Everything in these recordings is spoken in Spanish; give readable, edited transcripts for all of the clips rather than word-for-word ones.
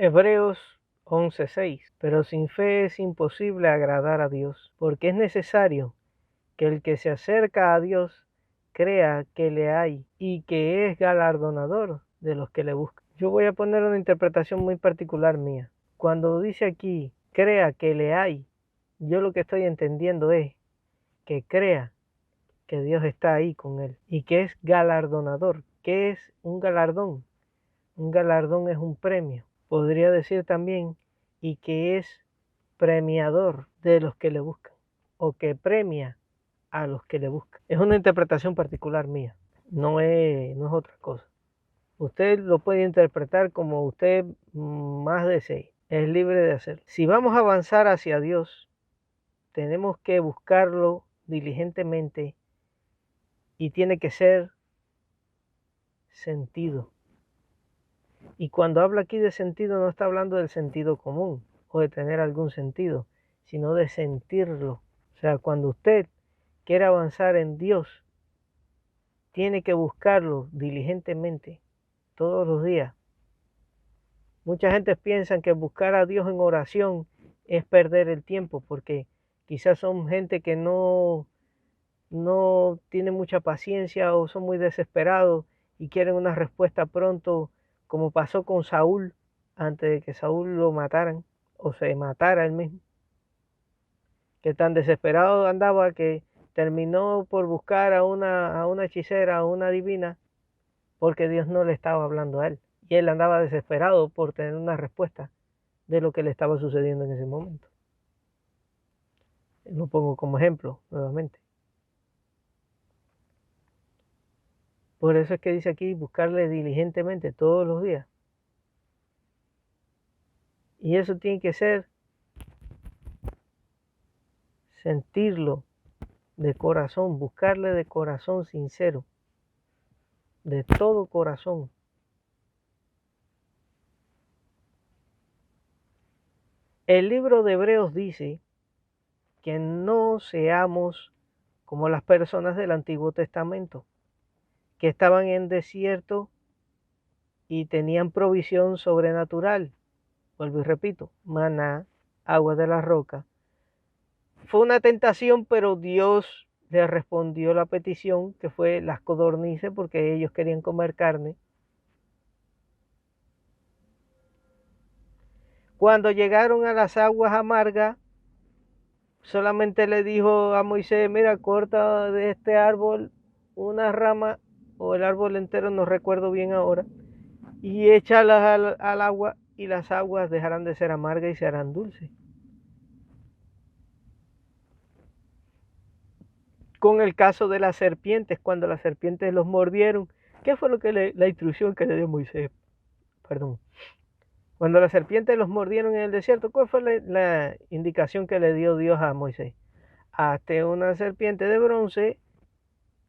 Hebreos 11:6. Pero sin fe es imposible agradar a Dios, porque es necesario que el que se acerca a Dios crea que le hay y que es galardonador de los que le buscan. Yo voy a poner una interpretación muy particular mía. Cuando dice aquí, crea que le hay, yo lo que estoy entendiendo es que crea que Dios está ahí con él y que es galardonador. ¿Qué es un galardón? Un galardón es un premio. Podría decir también y que es premiador de los que le buscan o que premia a los que le buscan. Es una interpretación particular mía, no es otra cosa. Usted lo puede interpretar como usted más desee, es libre de hacerlo. Si vamos a avanzar hacia Dios, tenemos que buscarlo diligentemente y tiene que ser sentido. Y cuando habla aquí de sentido, no está hablando del sentido común o de tener algún sentido, sino de sentirlo. O sea, cuando usted quiere avanzar en Dios, tiene que buscarlo diligentemente todos los días. Mucha gente piensa que buscar a Dios en oración es perder el tiempo, porque quizás son gente que no tiene mucha paciencia o son muy desesperados y quieren una respuesta pronto, como pasó con Saúl antes de que Saúl lo mataran o se matara él mismo, que tan desesperado andaba que terminó por buscar a una hechicera, a una divina, porque Dios no le estaba hablando a él y él andaba desesperado por tener una respuesta de lo que le estaba sucediendo en ese momento. Lo pongo como ejemplo nuevamente. Por eso es que dice aquí buscarle diligentemente todos los días. Y eso tiene que ser sentirlo de corazón, buscarle de corazón sincero, de todo corazón. El libro de Hebreos dice que no seamos como las personas del Antiguo Testamento, que estaban en desierto y tenían provisión sobrenatural. Vuelvo y repito, maná, agua de la roca. Fue una tentación, pero Dios le respondió la petición, que fue las codornices, porque ellos querían comer carne. Cuando llegaron a las aguas amargas, solamente le dijo a Moisés, mira, corta de este árbol una rama o el árbol entero, no recuerdo bien ahora, y échalas al agua y las aguas dejarán de ser amargas y se harán dulces. Con el caso de las serpientes, cuando las serpientes los mordieron, ¿qué fue lo que la instrucción que le dio Moisés? Perdón. Cuando las serpientes los mordieron en el desierto, ¿cuál fue la indicación que le dio Dios a Moisés? Hazte una serpiente de bronce,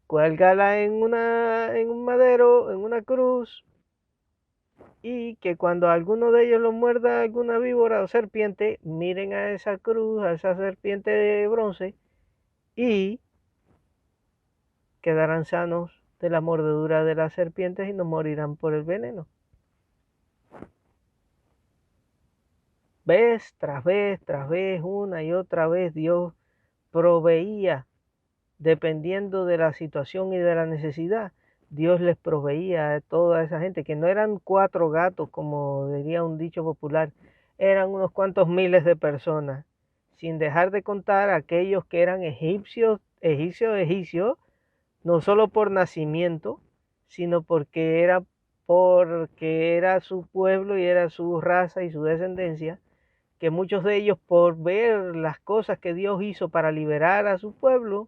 cuélgala en un madero, en una cruz, y que cuando alguno de ellos lo muerda alguna víbora o serpiente, miren a esa cruz, a esa serpiente de bronce, y quedarán sanos de la mordedura de las serpientes y no morirán por el veneno. Vez tras vez, una y otra vez, Dios proveía, dependiendo de la situación y de la necesidad. Dios les proveía a toda esa gente, que no eran 4 gatos, como diría un dicho popular, eran unos cuantos miles de personas, sin dejar de contar a aquellos que eran egipcios, no solo por nacimiento, sino porque era su pueblo y era su raza y su descendencia, que muchos de ellos, por ver las cosas que Dios hizo para liberar a su pueblo,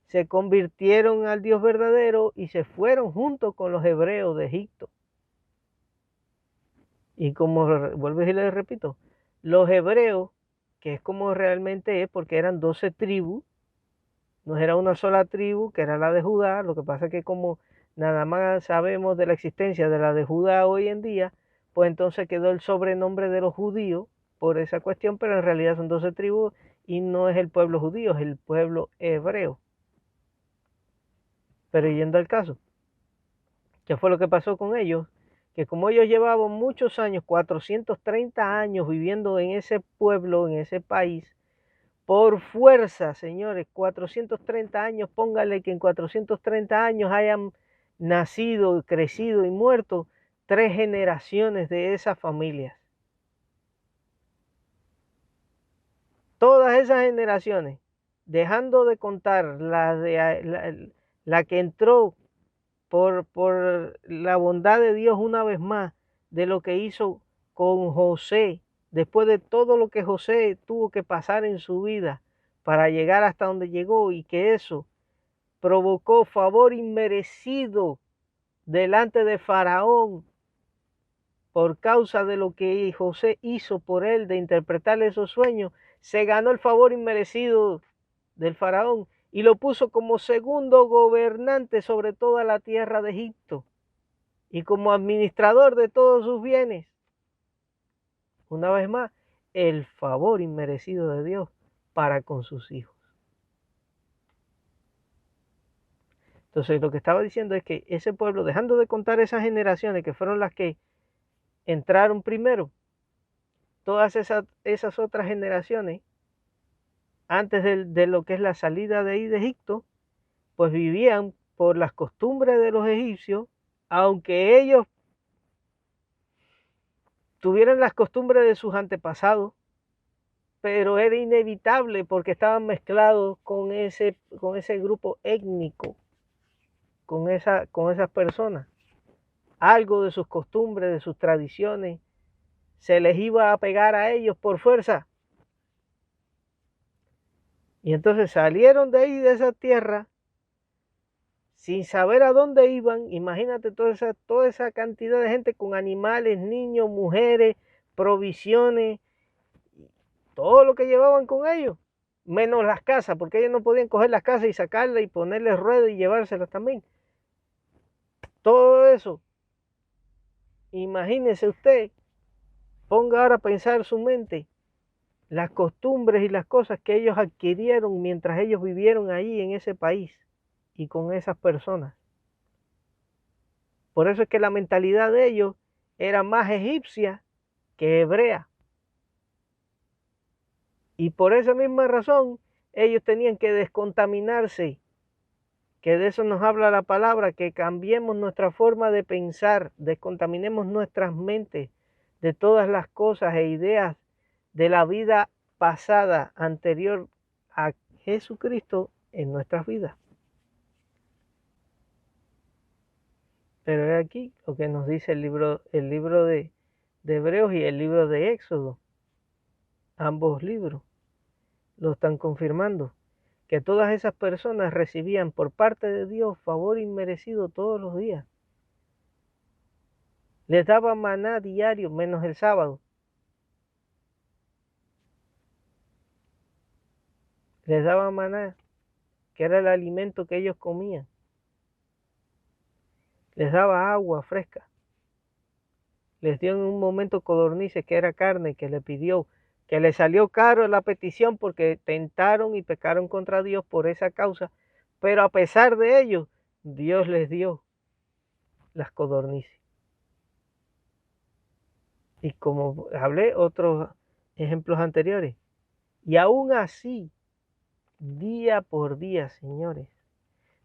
se convirtieron al Dios verdadero y se fueron junto con los hebreos de Egipto. Y como vuelvo y les repito, los hebreos, que es como realmente es, porque eran 12 tribus, no era una sola tribu, que era la de Judá. Lo que pasa es que como nada más sabemos de la existencia de la de Judá hoy en día, pues entonces quedó el sobrenombre de los judíos por esa cuestión, pero en realidad son 12 tribus y no es el pueblo judío, es el pueblo hebreo. Pero yendo al caso, ¿qué fue lo que pasó con ellos? que como ellos llevaban muchos años, 430 años viviendo en ese pueblo, en ese país, por fuerza, señores, 430 años, póngale que en 430 años hayan nacido, crecido y muerto 3 generaciones de esas familias. Todas esas generaciones, dejando de contar la que entró por la bondad de Dios una vez más, de lo que hizo con José, después de todo lo que José tuvo que pasar en su vida para llegar hasta donde llegó, y que eso provocó favor inmerecido delante de Faraón por causa de lo que José hizo por él, de interpretarle esos sueños. Se ganó el favor inmerecido del Faraón y lo puso como segundo gobernante sobre toda la tierra de Egipto y como administrador de todos sus bienes. Una vez más, el favor inmerecido de Dios para con sus hijos. Entonces, lo que estaba diciendo es que ese pueblo, dejando de contar esas generaciones que fueron las que entraron primero, todas esas otras generaciones, antes de lo que es la salida de ahí de Egipto, pues vivían por las costumbres de los egipcios, aunque ellos tuvieran las costumbres de sus antepasados, pero era inevitable porque estaban mezclados con ese grupo étnico, con esas personas. Algo de sus costumbres, de sus tradiciones, se les iba a pegar a ellos por fuerza. Y entonces salieron de ahí, de esa tierra, sin saber a dónde iban. Imagínate toda esa cantidad de gente con animales, niños, mujeres, provisiones, todo lo que llevaban con ellos, menos las casas, porque ellos no podían coger las casas y sacarlas y ponerles ruedas y llevárselas también. Todo eso, imagínese usted, ponga ahora a pensar su mente, las costumbres y las cosas que ellos adquirieron mientras ellos vivieron ahí en ese país y con esas personas. Por eso es que la mentalidad de ellos era más egipcia que hebrea. Y por esa misma razón, ellos tenían que descontaminarse, que de eso nos habla la palabra, que cambiemos nuestra forma de pensar, descontaminemos nuestras mentes de todas las cosas e ideas de la vida pasada, anterior a Jesucristo en nuestras vidas. Pero es aquí lo que nos dice el libro de Hebreos y el libro de Éxodo. Ambos libros lo están confirmando, que todas esas personas recibían por parte de Dios favor inmerecido todos los días. Les daba maná diario, menos el sábado. Les daba maná, que era el alimento que ellos comían. Les daba agua fresca. Les dio en un momento codornices, que era carne, que le pidió, que le salió caro la petición porque tentaron y pecaron contra Dios por esa causa. Pero a pesar de ello, Dios les dio las codornices. Y como hablé otros ejemplos anteriores, y aún así, día por día, señores,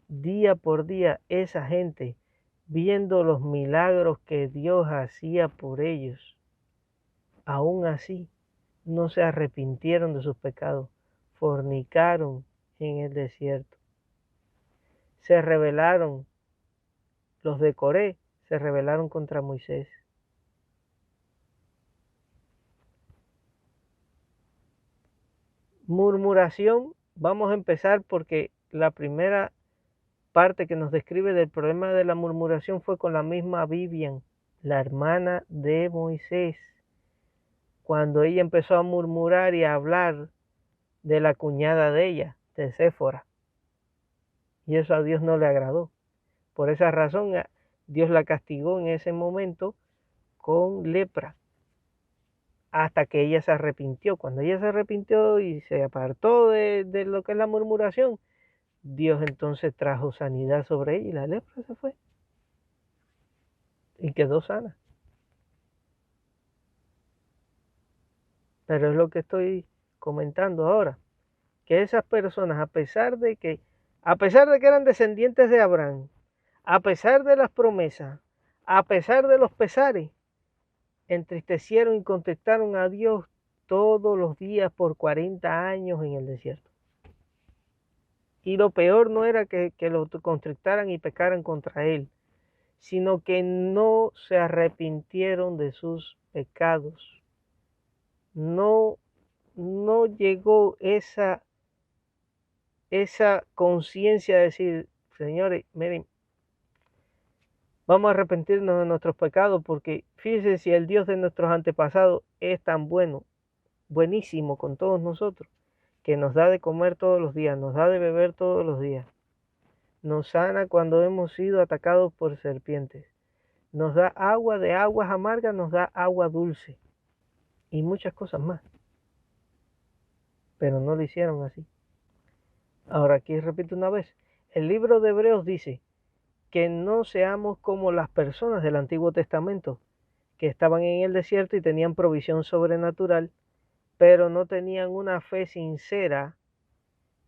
día por día, esa gente, viendo los milagros que Dios hacía por ellos, aún así no se arrepintieron de sus pecados, fornicaron en el desierto, se rebelaron, los de Coré se rebelaron contra Moisés. Murmuración, vamos a empezar porque la primera parte que nos describe del problema de la murmuración fue con la misma Vivian, la hermana de Moisés, cuando ella empezó a murmurar y a hablar de la cuñada de ella, de Séfora. Y eso a Dios no le agradó. Por esa razón, Dios la castigó en ese momento con lepra, hasta que ella se arrepintió. Cuando ella se arrepintió y se apartó de lo que es la murmuración, Dios entonces trajo sanidad sobre ella y la lepra se fue. y quedó sana. Pero es lo que estoy comentando ahora, que esas personas, a pesar de que eran descendientes de Abraham, a pesar de las promesas, a pesar de los pesares, entristecieron y contestaron a Dios todos los días por 40 años en el desierto. Y lo peor no era que lo contristaran y pecaran contra él, sino que no se arrepintieron de sus pecados. No llegó esa conciencia de decir, señores, miren, vamos a arrepentirnos de nuestros pecados, porque fíjense si el Dios de nuestros antepasados es tan bueno, buenísimo con todos nosotros, que nos da de comer todos los días, nos da de beber todos los días, nos sana cuando hemos sido atacados por serpientes, nos da agua de aguas amargas, nos da agua dulce y muchas cosas más. Pero no lo hicieron así. Ahora aquí repito una vez, el libro de Hebreos dice que no seamos como las personas del Antiguo Testamento, que estaban en el desierto y tenían provisión sobrenatural, pero no tenían una fe sincera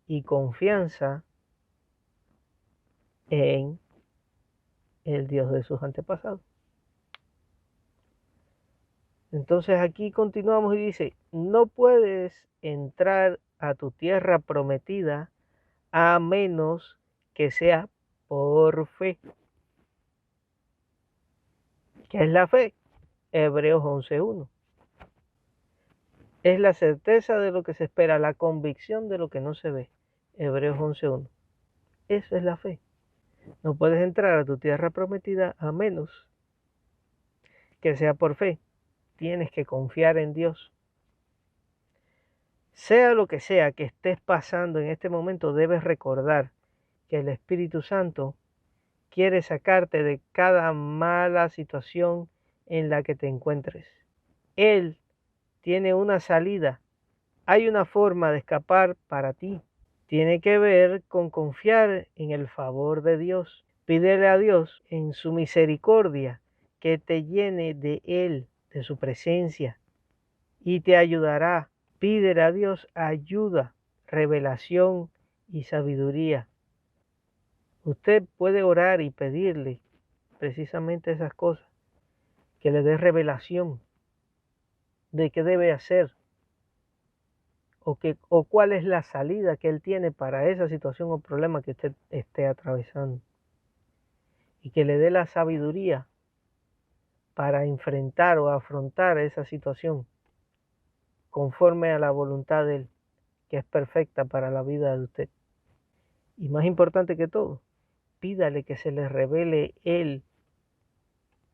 y confianza en el Dios de sus antepasados. Entonces aquí continuamos y dice, no puedes entrar a tu tierra prometida a menos que sea por fe. ¿Qué es la fe? Hebreos 11:1. Es la certeza de lo que se espera, la convicción de lo que no se ve. Hebreos 11:1. Eso es la fe. No puedes entrar a tu tierra prometida a menos que sea por fe. Tienes que confiar en Dios. Sea lo que sea que estés pasando en este momento, debes recordar que el Espíritu Santo quiere sacarte de cada mala situación en la que te encuentres. Él tiene una salida. Hay una forma de escapar para ti. Tiene que ver con confiar en el favor de Dios. Pídele a Dios en su misericordia que te llene de Él, de su presencia, y te ayudará. Pídele a Dios ayuda, revelación y sabiduría. Usted puede orar y pedirle precisamente esas cosas, que le dé revelación de qué debe hacer o cuál es la salida que él tiene para esa situación o problema que usted esté atravesando, y que le dé la sabiduría para enfrentar o afrontar esa situación conforme a la voluntad de él, que es perfecta para la vida de usted. Y más importante que todo, pídale que se le revele él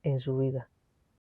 en su vida.